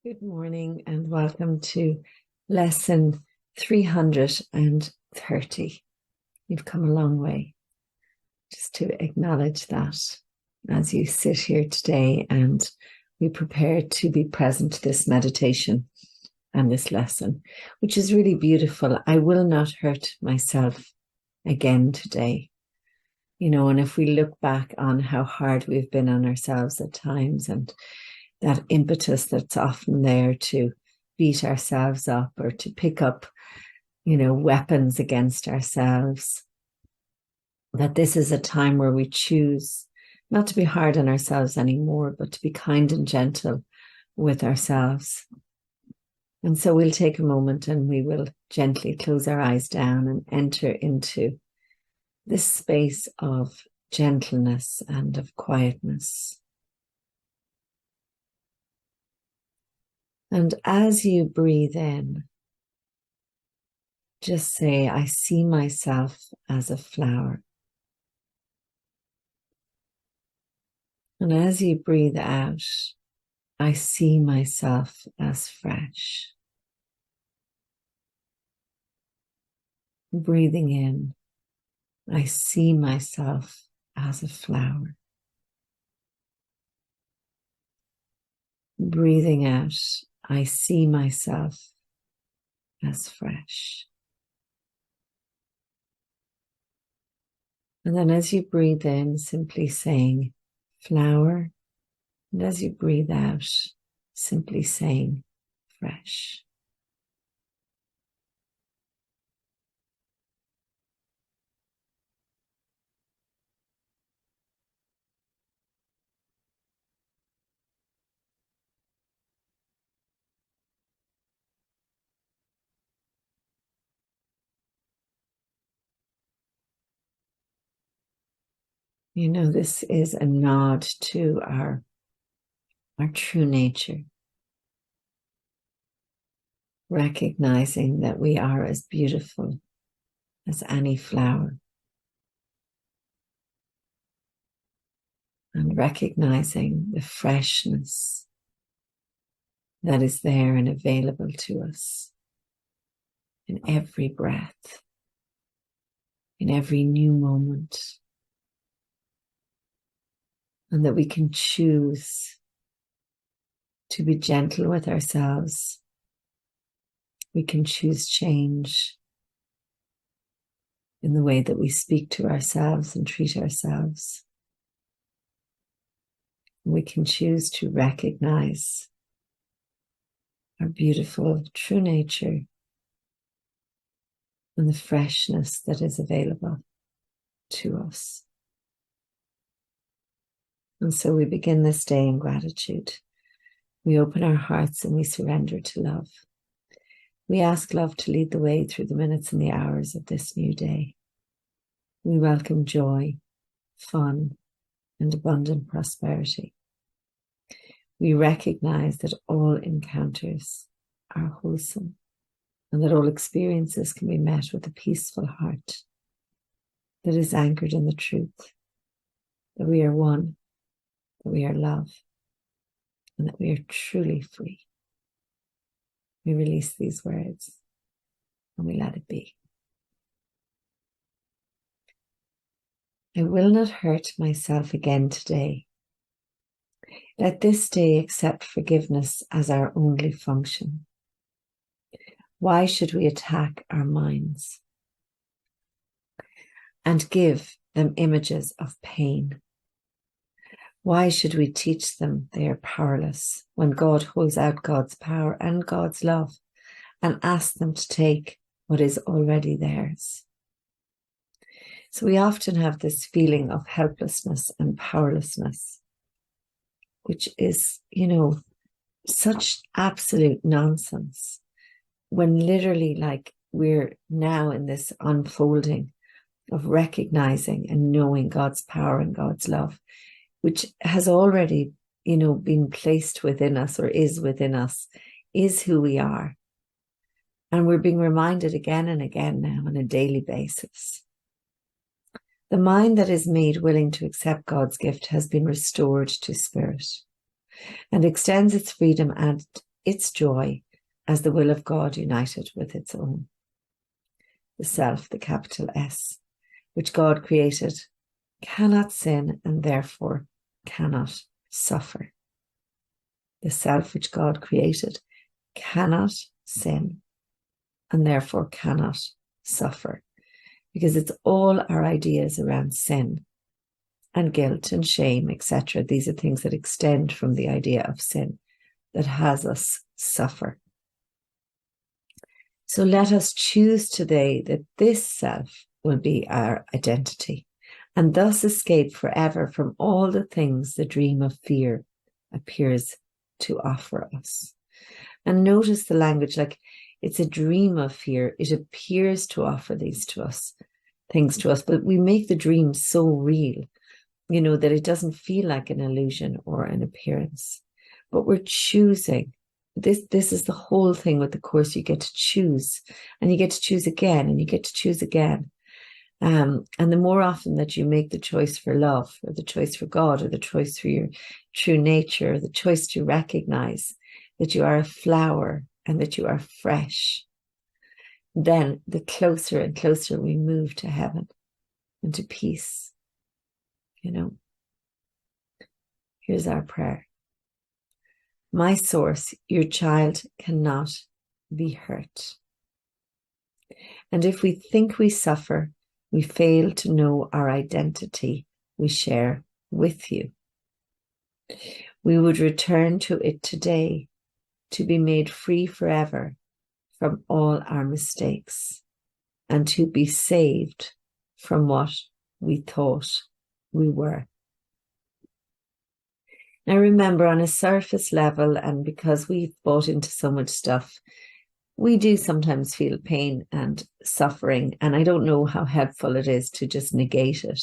Good morning and welcome to lesson 330. You've come a long way. Just to acknowledge that as you sit here today and we prepare to be present to this meditation and this lesson, which is really beautiful. I will not hurt myself again today. And if we look back on how hard we've been on ourselves at times and that impetus that's often there to beat ourselves up or to pick up, weapons against ourselves, that this is a time where we choose not to be hard on ourselves anymore, but to be kind and gentle with ourselves. And so we'll take a moment and we will gently close our eyes down and enter into this space of gentleness and of quietness. And as you breathe in, just say, I see myself as a flower. And as you breathe out, I see myself as fresh. Breathing in, I see myself as a flower. Breathing out, I see myself as fresh. And then as you breathe in, simply saying flower. And as you breathe out, simply saying fresh. This is a nod to our true nature, recognizing that we are as beautiful as any flower, and recognizing the freshness that is there and available to us in every breath, in every new moment. And that we can choose to be gentle with ourselves. We can choose change in the way that we speak to ourselves and treat ourselves. We can choose to recognize our beautiful true nature and the freshness that is available to us. And so we begin this day in gratitude. We open our hearts and we surrender to love. We ask love to lead the way through the minutes and the hours of this new day. We welcome joy, fun, and abundant prosperity. We recognize that all encounters are wholesome and that all experiences can be met with a peaceful heart that is anchored in the truth, that we are one, that we are love, and that we are truly free. We release these words and we let it be. I will not hurt myself again today. Let this day accept forgiveness as our only function. Why should we attack our minds and give them images of pain? Why should we teach them they are powerless when God holds out God's power and God's love and asks them to take what is already theirs? So we often have this feeling of helplessness and powerlessness, which is, such absolute nonsense, when literally we're now in this unfolding of recognizing and knowing God's power and God's love, which has already, been placed within us or is within us, is who we are. And we're being reminded again and again now on a daily basis. The mind that is made willing to accept God's gift has been restored to spirit and extends its freedom its joy as the will of God united with its own. The self, the capital S, which God created, cannot sin and therefore cannot suffer. The self which God created cannot sin and therefore cannot suffer, because it's all our ideas around sin and guilt and shame, etc. These are things that extend from the idea of sin that has us suffer. So let us choose today that this self will be our identity and thus escape forever from all the things the dream of fear appears to offer us. And notice the language, like it's a dream of fear. It appears to offer these to us, things to us, but we make the dream so real, that it doesn't feel like an illusion or an appearance. But we're choosing. This is the whole thing with the course. You get to choose, and you get to choose again, and you get to choose again. And the more often that you make the choice for love, or the choice for God, or the choice for your true nature, or the choice to recognize that you are a flower and that you are fresh, then the closer and closer we move to heaven and to peace. Here's our prayer. My source, your child cannot be hurt. And if we think we suffer, we fail to know our identity we share with you. We would return to it today to be made free forever from all our mistakes and to be saved from what we thought we were. Now remember, on a surface level, and because we've bought into so much stuff, we do sometimes feel pain and suffering, and I don't know how helpful it is to just negate it.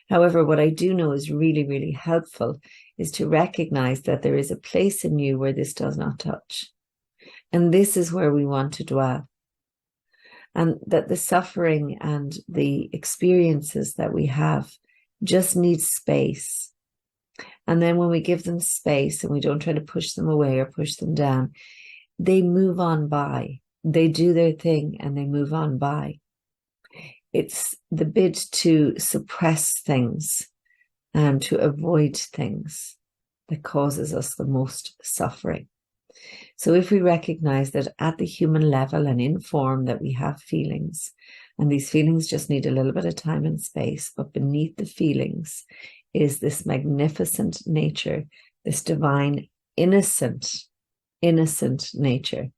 However, what I do know is really, really helpful is to recognize that there is a place in you where this does not touch. And this is where we want to dwell. And that the suffering and the experiences that we have just need space. And then when we give them space and we don't try to push them away or push them down, they move on by. They do their thing and they move on by. It's the bid to suppress things and to avoid things that causes us the most suffering. So if we recognize that at the human level and in form that we have feelings, and these feelings just need a little bit of time and space, but beneath the feelings is this magnificent nature, this divine, innocent nature,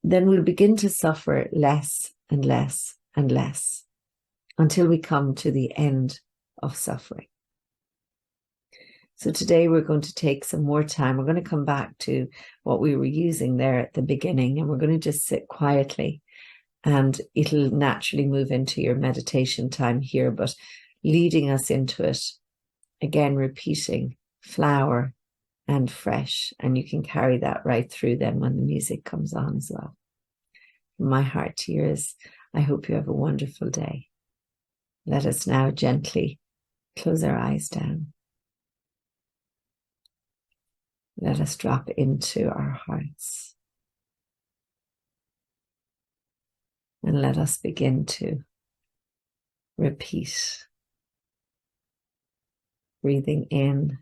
then we'll begin to suffer less and less and less until we come to the end of suffering. So today we're going to take some more time. We're going to come back to what we were using there at the beginning, and we're going to just sit quietly, and it'll naturally move into your meditation time here, but leading us into it, again, repeating flower and fresh, and you can carry that right through then when the music comes on as well. From my heart to yours, I hope you have a wonderful day. Let us now gently close our eyes down. Let us drop into our hearts. And let us begin to repeat. Breathing in,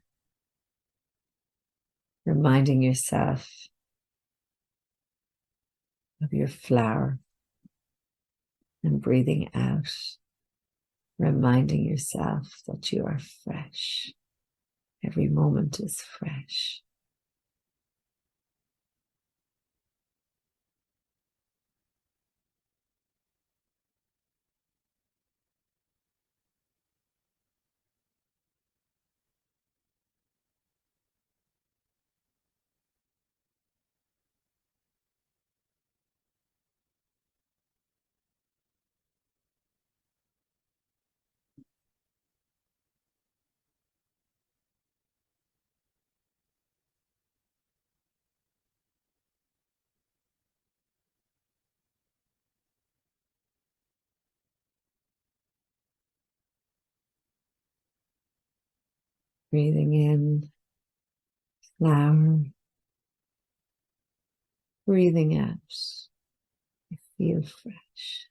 reminding yourself of your flower, and breathing out, reminding yourself that you are fresh. Every moment is fresh. Breathing in, flower, Breathing out, I feel fresh.